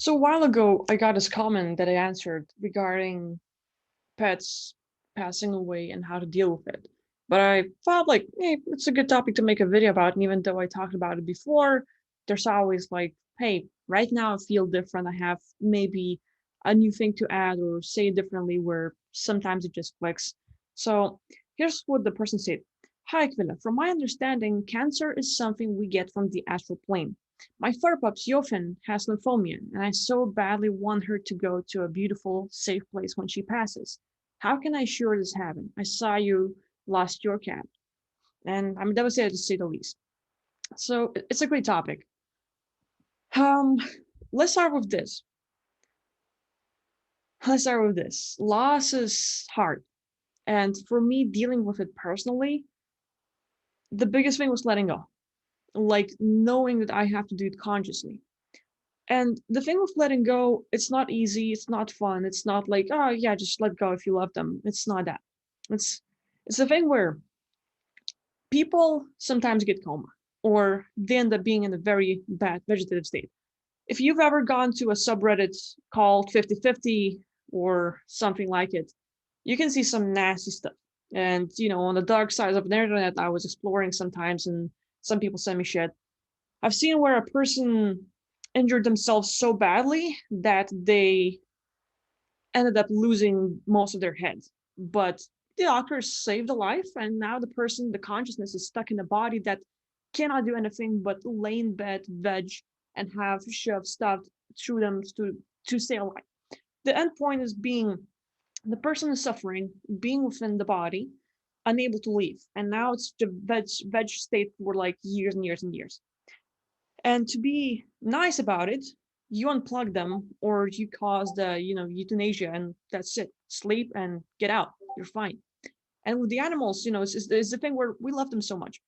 So a while ago, I got this comment that I answered regarding pets passing away and how to deal with it. But I thought like, hey, it's a good topic to make a video about. And even though I talked about it before, there's always like, hey, right now I feel different. I have maybe a new thing to add or say differently where sometimes it just clicks. So here's what the person said. Hi, Kvilla. From my understanding, cancer is something we get from the astral plane. My fur pup Sjofin has lymphoma, and I so badly want her to go to a beautiful, safe place when she passes. How can I assure this happen? I saw you lost your cat, and I'm devastated to say the least. So it's a great topic. Um, let's start with this. Loss is hard, and for me, dealing with it personally, the biggest thing was letting go, like knowing that I have to do it consciously. And the thing with letting go, it's not easy, it's not fun, it's not like, oh yeah, just let go if you love them. It's not that. It's it's a thing where people sometimes get coma or they end up being in a very bad vegetative state. If you've ever gone to a subreddit called 50/50 or something like it, you can see some nasty stuff. And on the dark side of the internet, I was exploring sometimes and some people send me shit. I've seen where a person injured themselves so badly that they ended up losing most of their head. But the doctors saved a life, and now the consciousness is stuck in a body that cannot do anything but lay in bed, veg, and have shoved stuff through them to stay alive. The end point is being the person is suffering, being within the body, unable to leave, and now it's the veg state for like years and years and years. And to be nice about it, you unplug them or you cause the, euthanasia and that's it. Sleep and get out. You're fine. And with the animals, it's the thing where we love them so much.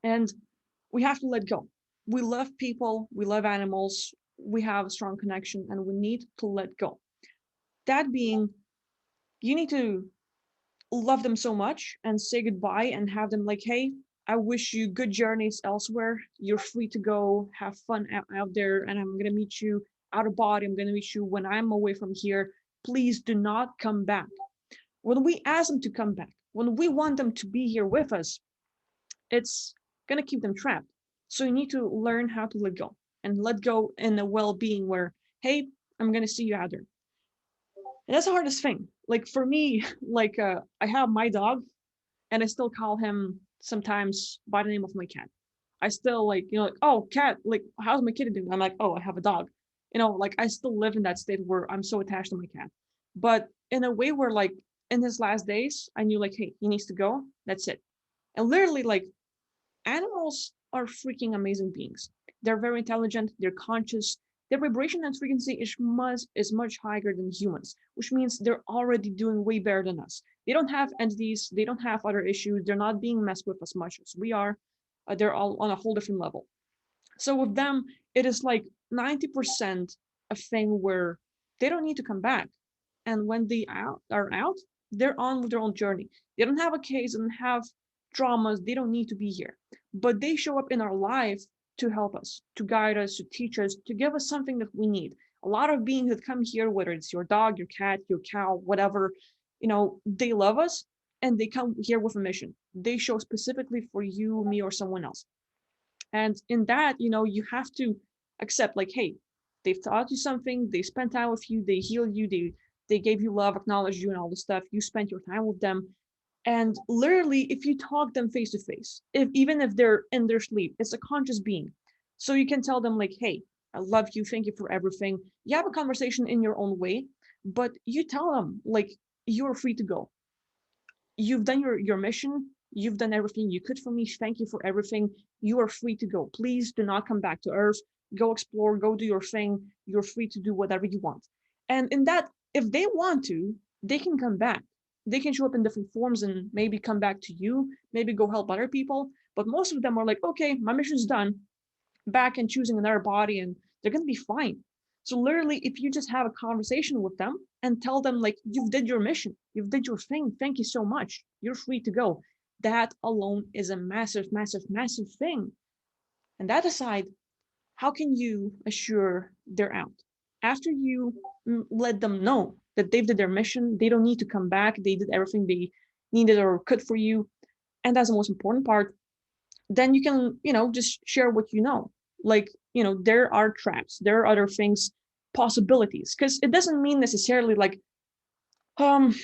And we have to let go. We love people, we love animals, we have a strong connection, and we need to let go. That being, you need to love them so much and say goodbye and have them like, hey, I wish you good journeys elsewhere. You're free to go have fun out there, and I'm gonna meet you out of body. I'm gonna meet you when I'm away from here. Please do not come back. When we ask them to come back, when we want them to be here with us, it's gonna keep them trapped. So you need to learn how to let go and let go in a well-being where, hey, I'm gonna see you out there. And that's the hardest thing. Like for me, like I have my dog and I still call him sometimes by the name of my cat. I still like, like, oh, cat, like, how's my kitty doing? I'm like, oh, I have a dog. Like I still live in that state where I'm so attached to my cat. But in a way where like in his last days, I knew like, hey, he needs to go. That's it. And literally, like, animals are freaking amazing beings. They're very intelligent, they're conscious. Their vibration and frequency is much higher than humans, which means they're already doing way better than us. They don't have entities, they don't have other issues, they're not being messed with as much as we are. They're all on a whole different level. So with them, it is like 90% a thing where they don't need to come back. And when they are out, they're on with their own journey. They don't have a case and have traumas. They don't need to be here. But they show up in our life to help us, to guide us, to teach us, to give us something that we need. A lot of beings that come here, whether it's your dog, your cat, your cow, whatever, they love us and they come here with a mission. They show specifically for you, me, or someone else. And in that, you have to accept like, hey, they've taught you something, they spent time with you, they healed you, they gave you love, acknowledged you and all this stuff. You spent your time with them. And literally, if you talk them face to face, if even if they're in their sleep, it's a conscious being. So you can tell them like, hey, I love you, thank you for everything. You have a conversation in your own way, but you tell them like you're free to go. You've done your mission. You've done everything you could for me. Thank you for everything. You are free to go. Please do not come back to Earth. Go explore, go do your thing. You're free to do whatever you want. And in that, if they want to, they can come back. They can show up in different forms and maybe come back to you, maybe go help other people. But most of them are like, okay, my mission's done, back and choosing another body, and they're going to be fine. So literally, if you just have a conversation with them and tell them like, you've did your mission, you've did your thing, thank you so much, you're free to go, that alone is a massive, massive, massive thing. And that aside, how can you assure they're out? after you let them know that they've did their mission, they don't need to come back, they did everything they needed or could for you, and that's the most important part, then you can, just share what you know. Like, there are traps, there are other things, possibilities, because it doesn't mean necessarily like, um,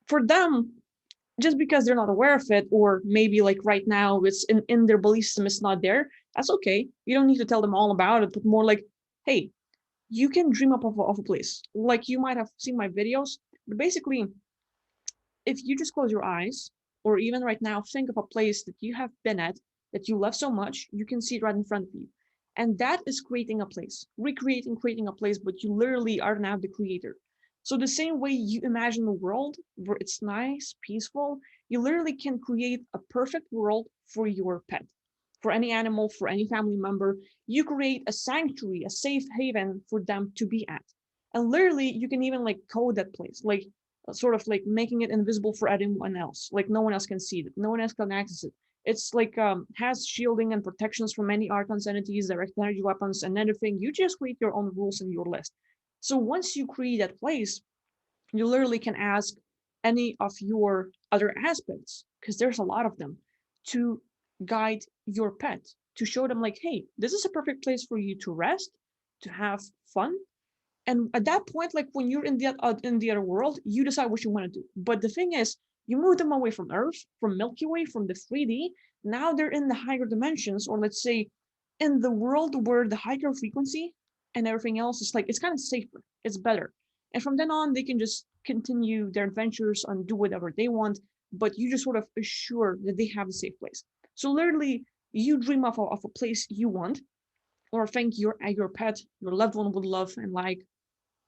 for them, just because they're not aware of it, or maybe like right now it's in their belief system, it's not there, that's okay. You don't need to tell them all about it, but more like, hey, you can dream up of a place. Like you might have seen my videos, but basically, if you just close your eyes, or even right now, think of a place that you have been at, that you love so much, you can see it right in front of you. And that is creating a place, recreating, creating a place, but you literally are now the creator. So the same way you imagine a world where it's nice, peaceful, you literally can create a perfect world for your pet, for any animal, for any family member. You create a sanctuary, a safe haven for them to be at. And literally, you can even like code that place, like sort of like making it invisible for anyone else. Like no one else can see it, no one else can access it. It's like has shielding and protections from many archons entities, direct energy weapons, and everything. You just create your own rules in your list. So once you create that place, you literally can ask any of your other aspects, because there's a lot of them, to guide your pet, to show them like, hey, this is a perfect place for you to rest, to have fun. And at that point, like when you're in the other world, you decide what you want to do. But the thing is, you move them away from Earth, from Milky Way, from the 3D. Now they're in the higher dimensions, or let's say in the world where the higher frequency and everything else is like, it's kind of safer, it's better. And from then on, they can just continue their adventures and do whatever they want, but you just sort of assure that they have a safe place. So literally, you dream of a place you want, or think your pet, your loved one would love and like,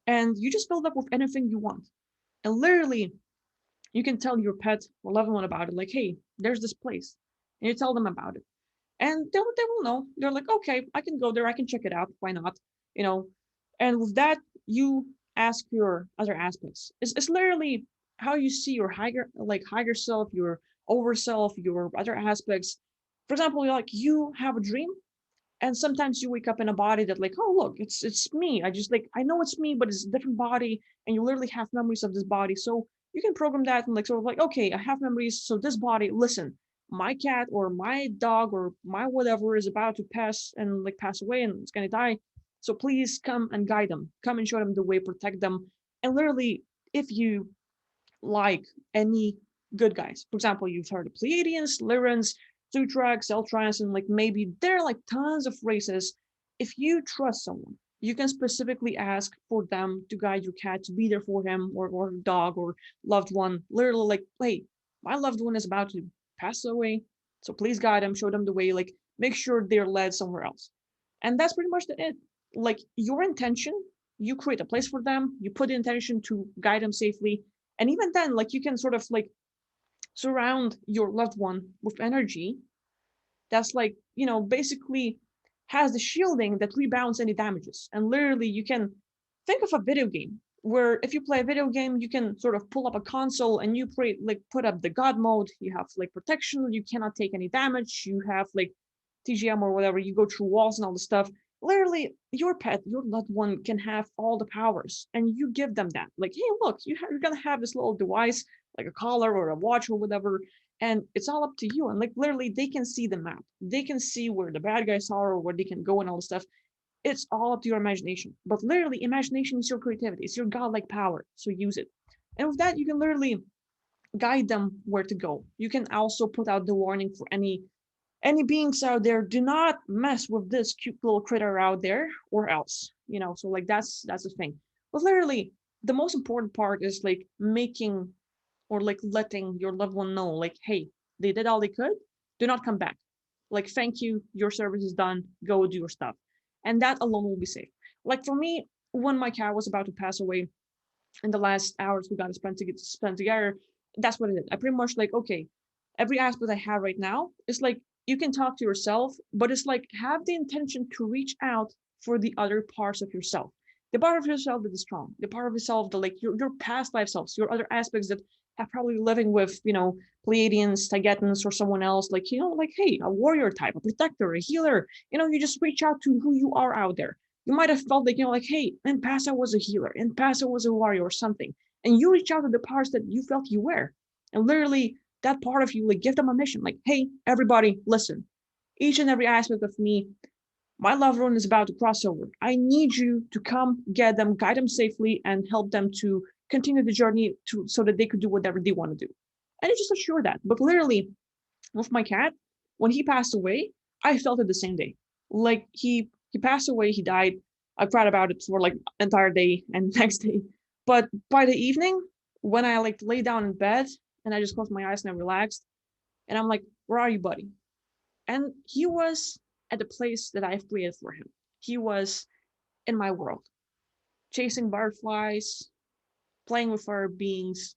and you just build up with anything you want. And literally, you can tell your pet or loved one about it, like, hey, there's this place. And you tell them about it. And they will know. They're like, okay, I can go there, I can check it out. Why not? You know, and with that, you ask your other aspects. It's literally how you see your higher self, your over self, your other aspects. For example, like you have a dream, and sometimes you wake up in a body that like, oh look, it's me, I just like, I know it's me, but it's a different body, and you literally have memories of this body. So you can program that and like sort of like, okay, I have memories, so this body, listen, my cat or my dog or my whatever is about to pass away and it's going to die, so please come and guide them, come and show them the way, protect them. And literally, if you like any good guys. For example, you've heard of Pleiadians, Lyrans, Sutrax, Eltrans, and like maybe there are like tons of races. If you trust someone, you can specifically ask for them to guide your cat, to be there for him, or dog or loved one. Literally, like, hey, my loved one is about to pass away, so please guide them, show them the way, like make sure they're led somewhere else. And that's pretty much it. Like your intention, you create a place for them, you put the intention to guide them safely, and even then, like you can sort of like surround your loved one with energy that's like, basically has the shielding that rebounds any damages. And literally, you can think of a video game where if you play a video game, you can sort of pull up a console and you put up the God mode. You have like protection, you cannot take any damage. You have like TGM or whatever. You go through walls and all the stuff. Literally, your pet, your loved one can have all the powers, and you give them that. Like, hey, look, you're gonna have this little device, like a collar or a watch or whatever, and it's all up to you. And like literally, they can see the map, they can see where the bad guys are or where they can go and all the stuff. It's all up to your imagination. But literally, imagination is your creativity, it's your godlike power, so use it. And with that, you can literally guide them where to go. You can also put out the warning for any beings out there: do not mess with this cute little critter out there, or else, so like that's the thing. But literally, the most important part is like making, or like letting your loved one know, like, hey, they did all they could, do not come back, like, thank you, your service is done, go do your stuff. And that alone will be safe. Like for me, when my cat was about to pass away, in the last hours we got to spend together, that's what it is. I pretty much like, okay, every aspect I have right now is like, you can talk to yourself, but it's like have the intention to reach out for the other parts of yourself, the part of yourself that is strong, the part of yourself that like your past life selves, your other aspects that have probably living with, Pleiadians, Tagetans, or someone else, like, like, hey, a warrior type, a protector, a healer, you just reach out to who you are out there. You might have felt like, like, hey, in past I was a healer, in past I was a warrior or something. And you reach out to the parts that you felt you were. And literally that part of you, like, give them a mission. Like, hey, everybody, listen. Each and every aspect of me, my loved one is about to cross over. I need you to come get them, guide them safely, and help them to continue the journey so that they could do whatever they want to do. And I just assure that. But literally, with my cat, when he passed away, I felt it the same day. Like he passed away, he died. I cried about it for like entire day and next day. But by the evening, when I like lay down in bed and I just closed my eyes and I relaxed, and I'm like, "Where are you, buddy?" And he was at the place that I've created for him. He was in my world, chasing butterflies, playing with other beings,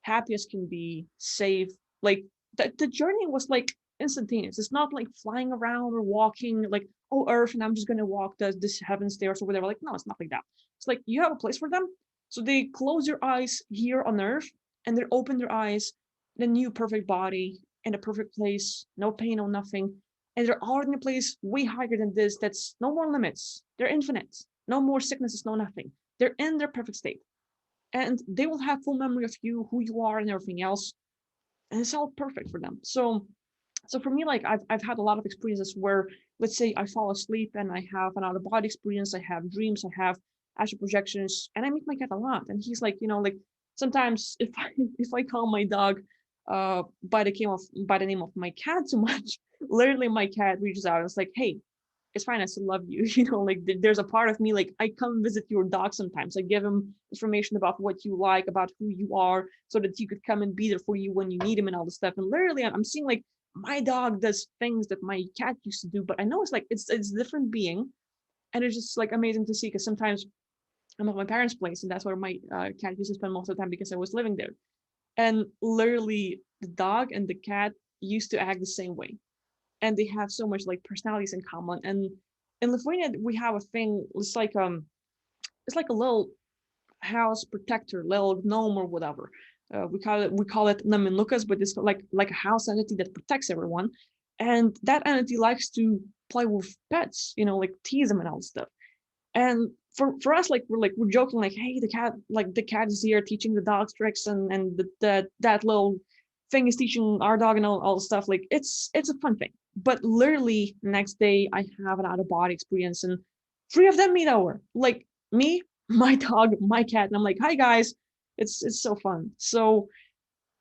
happy as can be, safe. Like the journey was like instantaneous. It's not like flying around or walking like, oh, Earth, and I'm just gonna walk this heaven stairs or whatever. Like, no, it's not like that. It's like you have a place for them. So they close their eyes here on Earth and then open their eyes in a new perfect body in a perfect place, no pain, no nothing. And they're all in a place way higher than this. That's no more limits. They're infinite. No more sicknesses, no nothing. They're in their perfect state and they will have full memory of you, who you are, and everything else, and it's all perfect for them. So for me, like I've had a lot of experiences where, let's say, I fall asleep and I have an out of body experience, I have dreams, I have astral projections, and I meet my cat a lot, and he's like, like sometimes if I if I call my dog by the name of my cat too much, literally my cat reaches out and it's like, hey, it's fine. I still love you. Like there's a part of me, like I come visit your dog sometimes. I give him information about what you like, about who you are, so that you could come and be there for you when you need him and all this stuff. And literally, I'm seeing like my dog does things that my cat used to do, but I know it's like it's a different being, and it's just like amazing to see because sometimes I'm at my parents' place, and that's where my cat used to spend most of the time because I was living there. And literally, the dog and the cat used to act the same way and they have so much like personalities in common. And in Lithuania, we have a thing. It's like a little house protector, little gnome or whatever. We call it Naminukas, but it's like a house entity that protects everyone. And that entity likes to play with pets, like tease them and all this stuff. And for us, like we're joking, like, hey, the cat is here teaching the dogs tricks, and that little thing is teaching our dog and all the stuff. Like it's a fun thing. But literally next day I have an out of body experience and three of them meet over. Like me, my dog, my cat, and I'm like, hi guys. It's so fun. So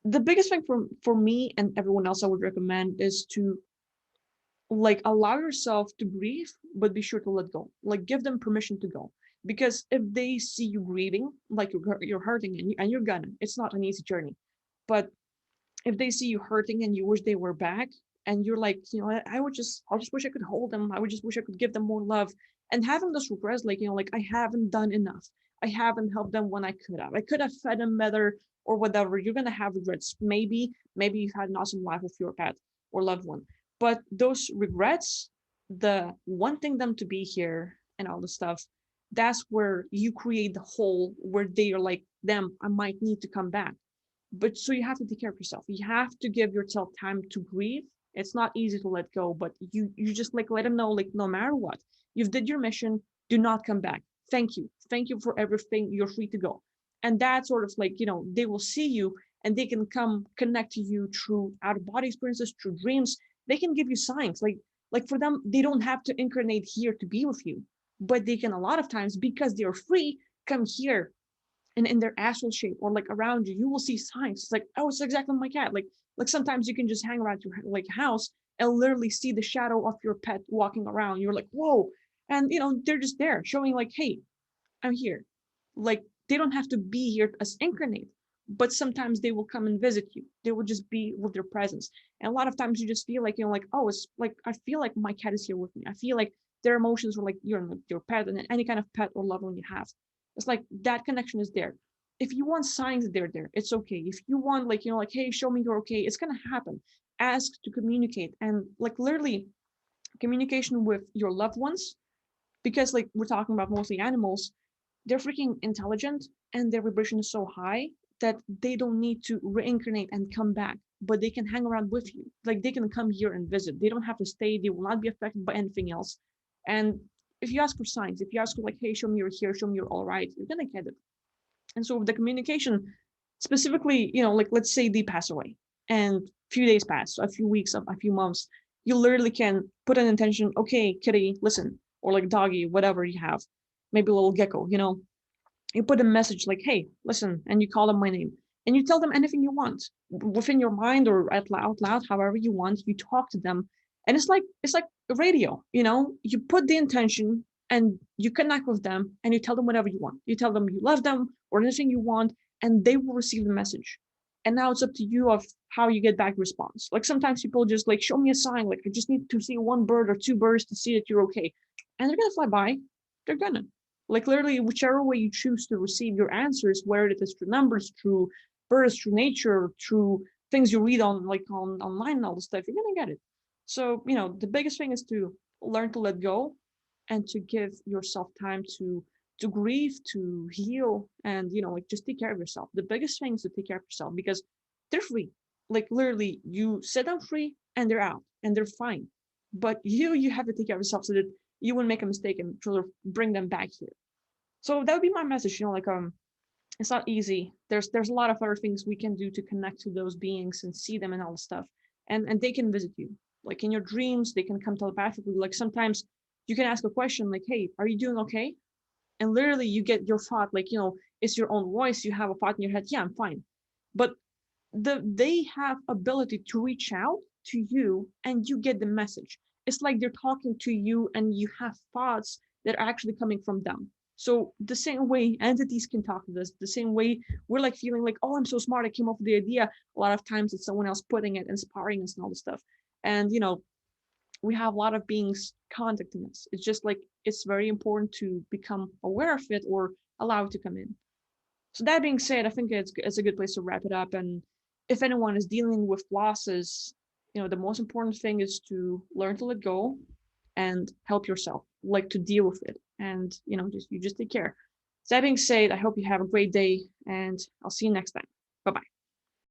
the biggest thing for me and everyone else I would recommend is to like allow yourself to grieve, but be sure to let go. Like give them permission to go. Because if they see you grieving, like you're hurting and you're gonna, it's not an easy journey. But if they see you hurting and you wish they were back, and you're like, I just wish I could hold them. I would just wish I could give them more love. And having those regrets, like, like I haven't done enough. I haven't helped them when I could have. I could have fed them better or whatever. You're gonna have regrets. Maybe you've had an awesome life with your pet or loved one. But those regrets, the wanting them to be here and all the stuff, that's where you create the hole where they are like, them, I might need to come back. But so you have to take care of yourself. You have to give yourself time to grieve. It's not easy to let go, but you just like let them know, like, no matter what, you've did your mission. Do not come back. Thank you for everything. You're free to go. And that sort of like, they will see you and they can come connect to you through out of body experiences, through dreams. They can give you signs, like for them, they don't have to incarnate here to be with you, but they can a lot of times, because they're free, come here and in their astral shape or like around you, you will see signs. It's like, oh, it's exactly my cat. Like sometimes you can just hang around your like house and literally see the shadow of your pet walking around. You're like, whoa. And they're just there showing like, hey, I'm here. Like they don't have to be here as incarnate, but sometimes they will come and visit you. They will just be with their presence. And a lot of times you just feel like, like, oh, it's like, I feel like my cat is here with me. I feel like their emotions were like your pet and any kind of pet or loved one you have. It's like that connection is there. If you want signs that they're there, it's okay. If you want like, like, hey, show me you're okay, it's gonna happen. Ask to communicate and like literally communication with your loved ones, because like we're talking about mostly animals, they're freaking intelligent and their vibration is so high that they don't need to reincarnate and come back, but they can hang around with you. Like they can come here and visit. They don't have to stay. They will not be affected by anything else. And if you ask for signs, if you ask for like, hey, show me you're here, show me you're all right, you're gonna get it. And so with the communication, specifically, like let's say they pass away and a few days pass, a few weeks, a few months, you literally can put an intention, okay, kitty, listen, or like doggy, whatever you have, maybe a little gecko, you put a message like, hey, listen, and you call them my name. And you tell them anything you want within your mind or out loud, however you want. You talk to them. And it's like a radio, you put the intention and you connect with them and you tell them whatever you want. You tell them you love them or anything you want, and they will receive the message. And now it's up to you of how you get back response. Like sometimes people just like show me a sign, like I just need to see one bird or two birds to see that you're okay. And they're gonna fly by. They're gonna. Like literally, whichever way you choose to receive your answers, whether it is through numbers, through birds, through nature, through things you read on like on online and all this stuff, you're gonna get it. So, the biggest thing is to learn to let go and to give yourself time to grieve, to heal, and like just take care of yourself. The biggest thing is to take care of yourself because they're free. Like literally, you set them free and they're out and they're fine. But you have to take care of yourself so that you wouldn't make a mistake and sort of bring them back here. So that would be my message. Like it's not easy. There's a lot of other things we can do to connect to those beings and see them and all the stuff. And they can visit you. Like in your dreams, they can come telepathically. Like sometimes you can ask a question like, hey, are you doing okay? And literally you get your thought, like, it's your own voice. You have a thought in your head, yeah, I'm fine. But they have ability to reach out to you and you get the message. It's like they're talking to you and you have thoughts that are actually coming from them. So the same way entities can talk to us, the same way we're like feeling like, oh, I'm so smart, I came up with the idea. A lot of times it's someone else putting it, inspiring us and all this stuff. And we have a lot of beings contacting us. It's just like it's very important to become aware of it or allow it to come in. So that being said, I think it's a good place to wrap it up. And if anyone is dealing with losses, the most important thing is to learn to let go and help yourself, like to deal with it. And just take care. So that being said, I hope you have a great day and I'll see you next time. Bye bye.